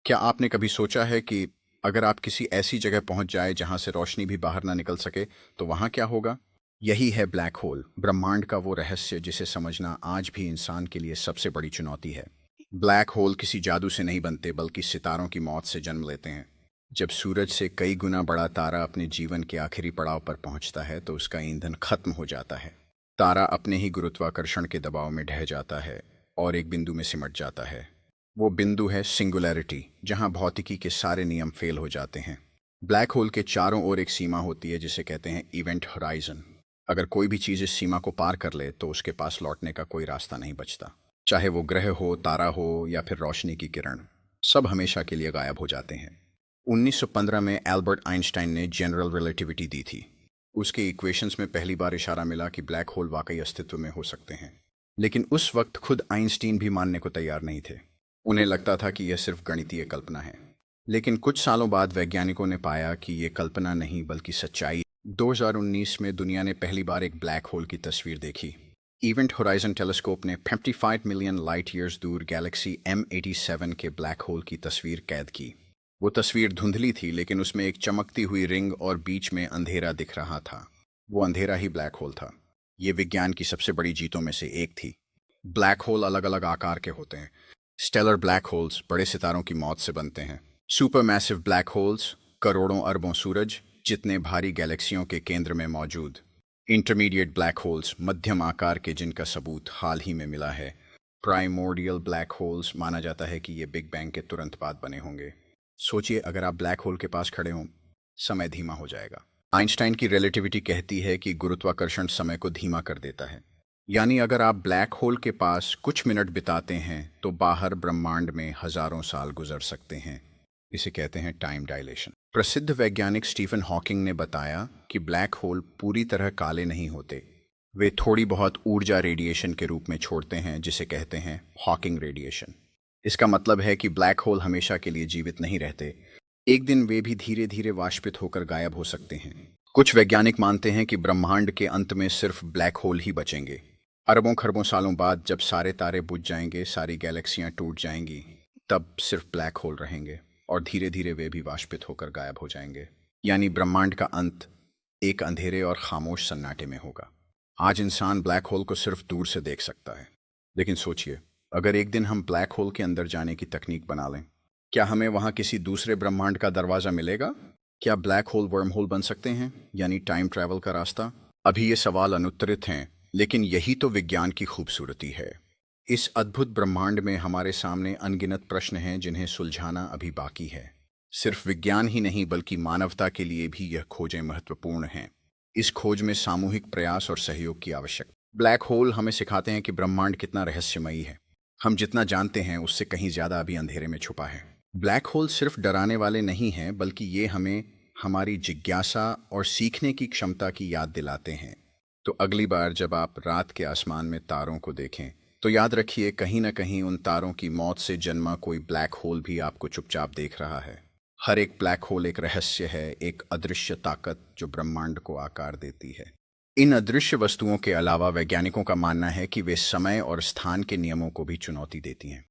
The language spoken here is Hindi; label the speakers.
Speaker 1: क्या आपने कभी सोचा है कि अगर आप किसी ऐसी जगह पहुंच जाए जहां से रोशनी भी बाहर ना निकल सके तो वहां क्या होगा? यही है ब्लैक होल, ब्रह्मांड का वो रहस्य जिसे समझना आज भी इंसान के लिए सबसे बड़ी चुनौती है। ब्लैक होल किसी जादू से नहीं बनते बल्कि सितारों की मौत से जन्म लेते हैं। जब सूरज से कई गुना बड़ा तारा अपने जीवन के आखिरी पड़ाव पर पहुंचता है तो उसका ईंधन खत्म हो जाता है। तारा अपने ही गुरुत्वाकर्षण के दबाव में ढह जाता है और एक बिंदु में सिमट जाता है। वो बिंदु है सिंगुलैरिटी, जहां भौतिकी के सारे नियम फेल हो जाते हैं। ब्लैक होल के चारों ओर एक सीमा होती है जिसे कहते हैं इवेंट होराइजन। अगर कोई भी चीज़ इस सीमा को पार कर ले तो उसके पास लौटने का कोई रास्ता नहीं बचता। चाहे वो ग्रह हो, तारा हो या फिर रोशनी की किरण, सब हमेशा के लिए गायब हो जाते हैं। 1915 में एल्बर्ट आइंस्टाइन ने जनरल रिलेटिविटी दी थी। उसके इक्वेशंस में पहली बार इशारा मिला कि ब्लैक होल वाकई अस्तित्व में हो सकते हैं। लेकिन उस वक्त खुद आइंस्टीन भी मानने को तैयार नहीं थे। उन्हें लगता था कि यह सिर्फ गणितीय कल्पना है। लेकिन कुछ सालों बाद वैज्ञानिकों ने पाया कि यह कल्पना नहीं बल्कि सच्चाई। 2019 में दुनिया ने पहली बार एक ब्लैक होल की तस्वीर देखी। इवेंट होराइजन टेलीस्कोप ने 55 मिलियन लाइट ईयर्स दूर गैलेक्सी M87 के ब्लैक होल की तस्वीर कैद की। वो तस्वीर धुंधली थी, लेकिन उसमें एक चमकती हुई रिंग और बीच में अंधेरा दिख रहा था। वो अंधेरा ही ब्लैक होल था। ये विज्ञान की सबसे बड़ी जीतों में से एक थी। ब्लैक होल अलग अलग आकार के होते हैं। स्टेलर ब्लैक होल्स बड़े सितारों की मौत से बनते हैं। सुपर मैसिव ब्लैक होल्स करोड़ों अरबों सूरज जितने भारी गैलेक्सियों के केंद्र में मौजूद। इंटरमीडिएट ब्लैक होल्स मध्यम आकार के, जिनका सबूत हाल ही में मिला है। प्राइमोर्डियल ब्लैक होल्स माना जाता है कि ये बिग बैंग के तुरंत बाद बने होंगे। सोचिए, अगर आप ब्लैक होल के पास खड़े हों, समय धीमा हो जाएगा। आइंस्टाइन की रिलेटिविटी कहती है कि गुरुत्वाकर्षण समय को धीमा कर देता है। यानी अगर आप ब्लैक होल के पास कुछ मिनट बिताते हैं तो बाहर ब्रह्मांड में हजारों साल गुजर सकते हैं। इसे कहते हैं टाइम डायलेशन। प्रसिद्ध वैज्ञानिक स्टीफन हॉकिंग ने बताया कि ब्लैक होल पूरी तरह काले नहीं होते। वे थोड़ी बहुत ऊर्जा रेडिएशन के रूप में छोड़ते हैं, जिसे कहते हैं हॉकिंग रेडिएशन। इसका मतलब है कि ब्लैक होल हमेशा के लिए जीवित नहीं रहते। एक दिन वे भी धीरे धीरे वाष्पित होकर गायब हो सकते हैं। कुछ वैज्ञानिक मानते हैं कि ब्रह्मांड के अंत में सिर्फ ब्लैक होल ही बचेंगे। अरबों खरबों सालों बाद जब सारे तारे बुझ जाएंगे, सारी गैलेक्सियां टूट जाएंगी, तब सिर्फ ब्लैक होल रहेंगे और धीरे धीरे वे भी वाष्पित होकर गायब हो जाएंगे। यानी ब्रह्मांड का अंत एक अंधेरे और खामोश सन्नाटे में होगा। आज इंसान ब्लैक होल को सिर्फ दूर से देख सकता है, लेकिन सोचिए, अगर एक दिन हम ब्लैक होल के अंदर जाने की तकनीक बना लें, क्या हमें वहां किसी दूसरे ब्रह्मांड का दरवाजा मिलेगा? क्या ब्लैक होल वर्म होल बन सकते हैं, यानी टाइम ट्रैवल का रास्ता? अभी ये सवाल अनुत्तरित हैं, लेकिन यही तो विज्ञान की खूबसूरती है। इस अद्भुत ब्रह्मांड में हमारे सामने अनगिनत प्रश्न हैं जिन्हें सुलझाना अभी बाकी है। सिर्फ विज्ञान ही नहीं बल्कि मानवता के लिए भी यह खोजें महत्वपूर्ण हैं। इस खोज में सामूहिक प्रयास और सहयोग की आवश्यकता। ब्लैक होल हमें सिखाते हैं कि ब्रह्मांड कितना रहस्यमयी है। हम जितना जानते हैं उससे कहीं ज्यादा अभी अंधेरे में छुपा है। ब्लैक होल सिर्फ डराने वाले नहीं हैं, बल्कि ये हमें हमारी जिज्ञासा और सीखने की क्षमता की याद दिलाते हैं। तो अगली बार जब आप रात के आसमान में तारों को देखें, तो याद रखिए, कहीं ना कहीं उन तारों की मौत से जन्मा कोई ब्लैक होल भी आपको चुपचाप देख रहा है। हर एक ब्लैक होल एक रहस्य है, एक अदृश्य ताकत जो ब्रह्मांड को आकार देती है। इन अदृश्य वस्तुओं के अलावा वैज्ञानिकों का मानना है कि वे समय और स्थान के नियमों को भी चुनौती देती हैं।